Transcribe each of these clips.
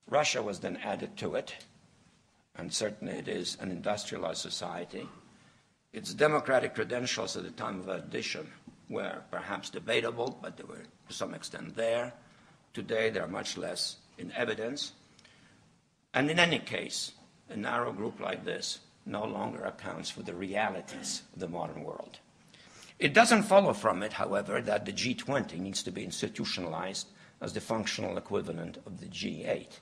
Russia was then added to it, and certainly it is an industrialized society. Its democratic credentials at the time of addition were perhaps debatable, but they were to some extent there. Today, they are much less in evidence. And in any case, a narrow group like this no longer accounts for the realities of the modern world. It doesn't follow from it, however, that the G20 needs to be institutionalized as the functional equivalent of the G8.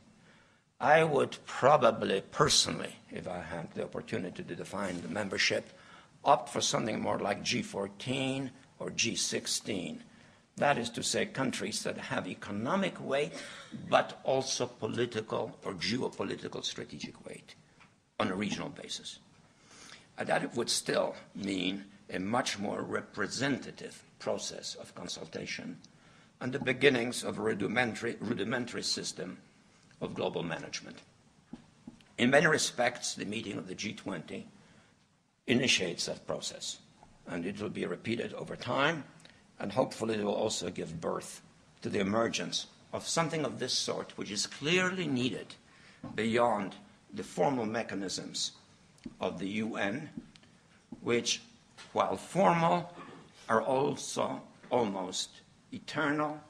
I would probably personally, if I had the opportunity to define the membership, opt for something more like G14 or G16. That is to say, countries that have economic weight, but also political or geopolitical strategic weight on a regional basis. And that would still mean a much more representative process of consultation and the beginnings of a rudimentary system of global management. In many respects, the meeting of the G20 initiates that process, and it will be repeated over time, and hopefully it will also give birth to the emergence of something of this sort, which is clearly needed beyond the formal mechanisms of the UN, which, while formal, are also almost eternal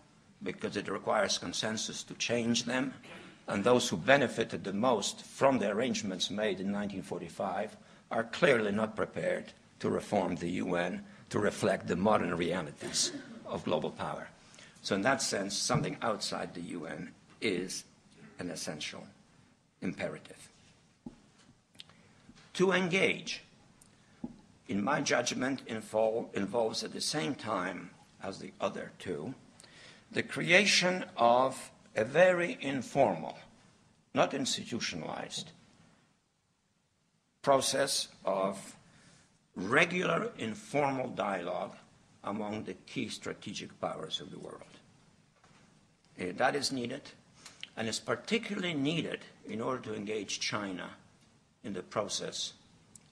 because it requires consensus to change them, and those who benefited the most from the arrangements made in 1945 are clearly not prepared to reform the UN to reflect the modern realities of global power. So in that sense, something outside the UN is an essential imperative. To engage, in my judgment, involves at the same time as the other two, the creation of a very informal, not institutionalized, process of regular informal dialogue among the key strategic powers of the world. That is needed, and is particularly needed in order to engage China in the process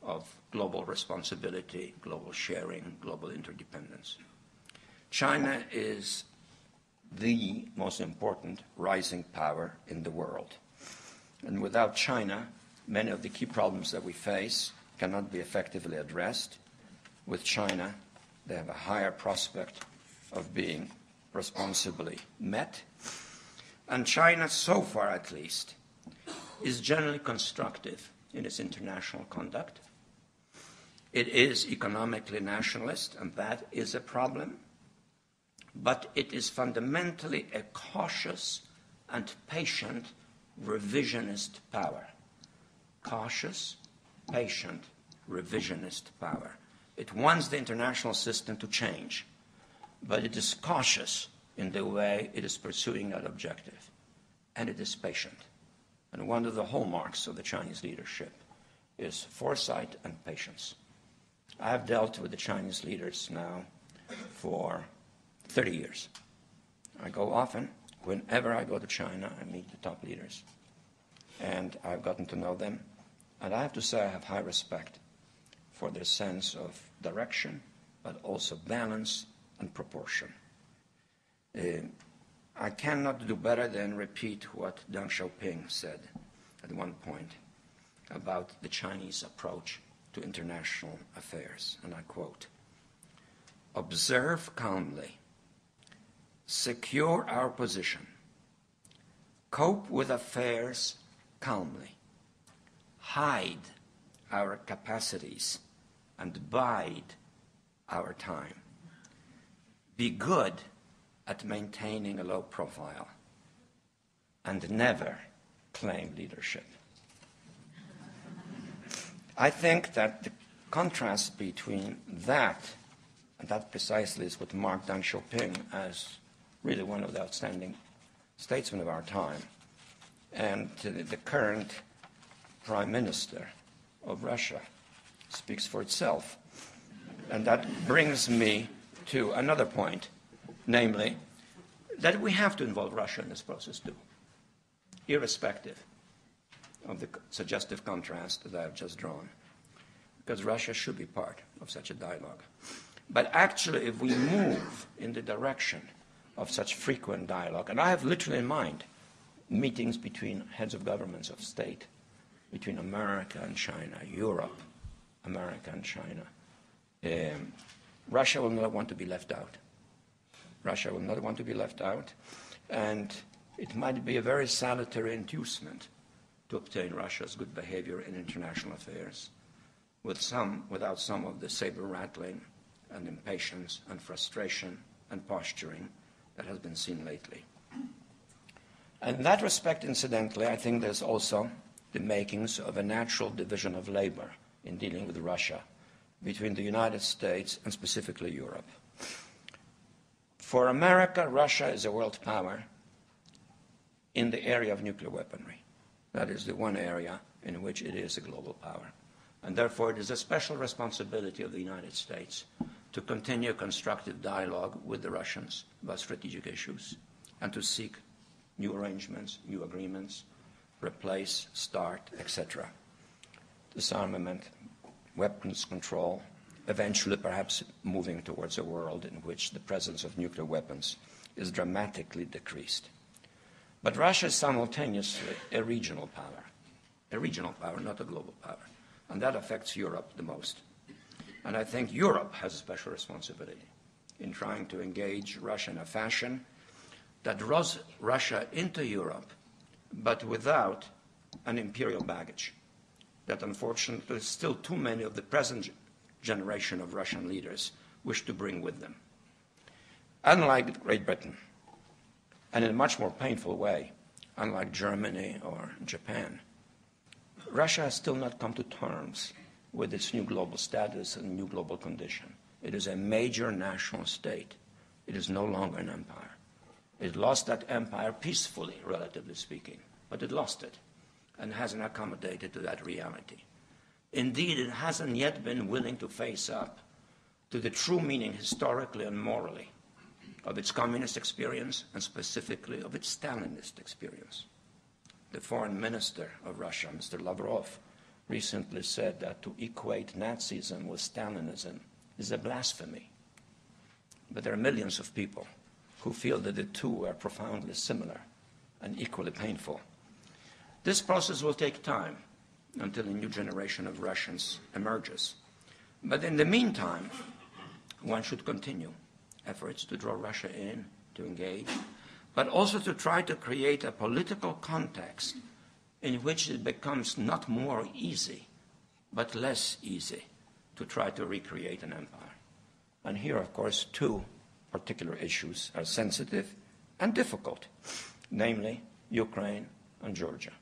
of global responsibility, global sharing, global interdependence. China is the most important rising power in the world. And without China, many of the key problems that we face cannot be effectively addressed. With China, they have a higher prospect of being responsibly met. And China, so far at least, is generally constructive in its international conduct. It is economically nationalist, and that is a problem. But it is fundamentally a cautious and patient revisionist power. Cautious, patient, revisionist power. It wants the international system to change, but it is cautious in the way it is pursuing that objective, and it is patient. And one of the hallmarks of the Chinese leadership is foresight and patience. I have dealt with the Chinese leaders now for 30 years. I go often. Whenever I go to China, I meet the top leaders. And I've gotten to know them. And I have to say I have high respect for their sense of direction, but also balance and proportion. I cannot do better than repeat what Deng Xiaoping said at one point about the Chinese approach to international affairs. And I quote, "Observe calmly, secure our position, cope with affairs calmly, hide our capacities, and bide our time. Be good at maintaining a low profile, and never claim leadership." I think that the contrast between that, and that precisely is what marked Deng Xiaoping as really one of the outstanding statesmen of our time, and the current Prime Minister of Russia speaks for itself. And that brings me to another point, namely that we have to involve Russia in this process too, irrespective of the suggestive contrast that I have just drawn, because Russia should be part of such a dialogue. But actually, if we move in the direction of such frequent dialogue, and I have literally in mind meetings between heads of governments of state, between America and China, Europe, America and China. Russia will not want to be left out. Russia will not want to be left out, and it might be a very salutary inducement to obtain Russia's good behavior in international affairs without some of the saber-rattling and impatience and frustration and posturing that has been seen lately. And in that respect, incidentally, I think there's also the makings of a natural division of labor in dealing with Russia between the United States and specifically Europe. For America, Russia is a world power in the area of nuclear weaponry. That is the one area in which it is a global power. And therefore, it is a special responsibility of the United States to continue constructive dialogue with the Russians about strategic issues and to seek new arrangements, new agreements, replace, start, etc. Disarmament, weapons control, eventually perhaps moving towards a world in which the presence of nuclear weapons is dramatically decreased. But Russia is simultaneously a regional power, not a global power. And that affects Europe the most. And I think Europe has a special responsibility in trying to engage Russia in a fashion that draws Russia into Europe, but without an imperial baggage that unfortunately still too many of the present generation of Russian leaders wish to bring with them. Unlike Great Britain, and in a much more painful way, unlike Germany or Japan, Russia has still not come to terms with its new global status and new global condition. It is a major national state. It is no longer an empire. It lost that empire peacefully, relatively speaking, but it lost it and hasn't accommodated to that reality. Indeed, it hasn't yet been willing to face up to the true meaning historically and morally of its communist experience and specifically of its Stalinist experience. The foreign minister of Russia, Mr. Lavrov, recently said that to equate Nazism with Stalinism is a blasphemy. But there are millions of people who feel that the two are profoundly similar and equally painful. This process will take time until a new generation of Russians emerges. But in the meantime, one should continue efforts to draw Russia in, to engage, but also to try to create a political context in which it becomes not more easy, but less easy to try to recreate an empire. And here, of course, two particular issues are sensitive and difficult, namely Ukraine and Georgia.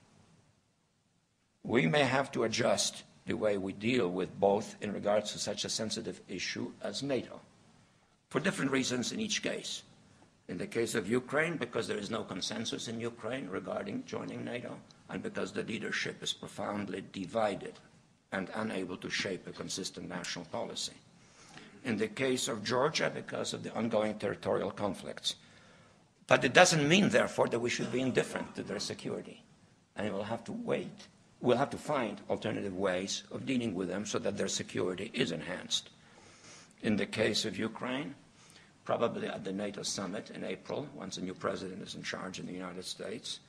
We may have to adjust the way we deal with both in regards to such a sensitive issue as NATO, for different reasons in each case. In the case of Ukraine, because there is no consensus in Ukraine regarding joining NATO, and because the leadership is profoundly divided and unable to shape a consistent national policy. In the case of Georgia, because of the ongoing territorial conflicts. But it doesn't mean, therefore, that we should be indifferent to their security. And we'll have to wait. We'll have to find alternative ways of dealing with them so that their security is enhanced. In the case of Ukraine, probably at the NATO summit in April, once a new president is in charge in the United States,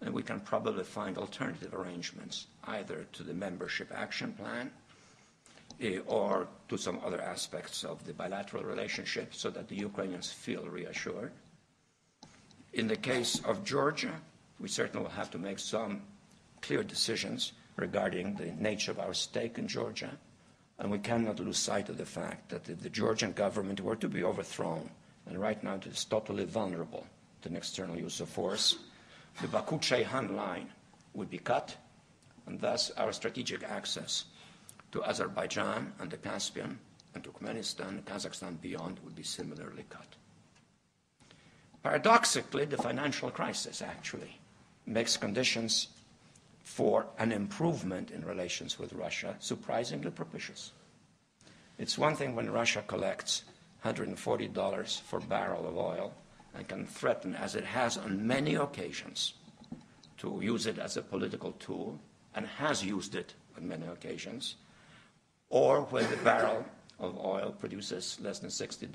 and we can probably find alternative arrangements, either to the membership action plan or to some other aspects of the bilateral relationship so that the Ukrainians feel reassured. In the case of Georgia, we certainly will have to make some clear decisions regarding the nature of our stake in Georgia, and we cannot lose sight of the fact that if the Georgian government were to be overthrown, and right now it is totally vulnerable to an external use of force, the Baku-Ceyhan line would be cut, and thus our strategic access to Azerbaijan and the Caspian and Turkmenistan, Kazakhstan beyond would be similarly cut. Paradoxically, the financial crisis actually makes conditions for an improvement in relations with Russia surprisingly propitious. It's one thing when Russia collects $140 for a barrel of oil and can threaten, as it has on many occasions, to use it as a political tool, and has used it on many occasions, or when the barrel of oil produces less than $60,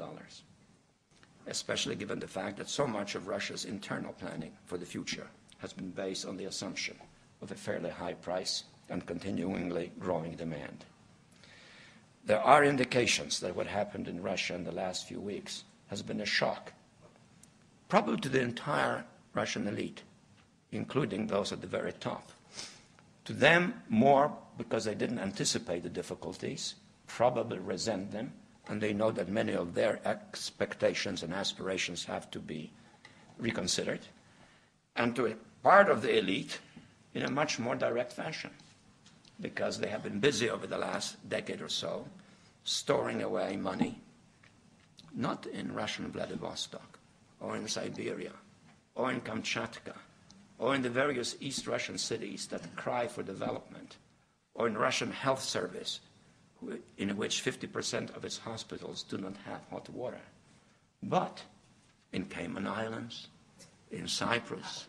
especially given the fact that so much of Russia's internal planning for the future has been based on the assumption of a fairly high price and continually growing demand. There are indications that what happened in Russia in the last few weeks has been a shock, probably to the entire Russian elite, including those at the very top. To them, more because they didn't anticipate the difficulties, probably resent them, and they know that many of their expectations and aspirations have to be reconsidered. And to a part of the elite, in a much more direct fashion, because they have been busy over the last decade or so storing away money, not in Russian Vladivostok, or in Siberia, or in Kamchatka, or in the various East Russian cities that cry for development, or in Russian health service, in which 50% of its hospitals do not have hot water, but in Cayman Islands, in Cyprus,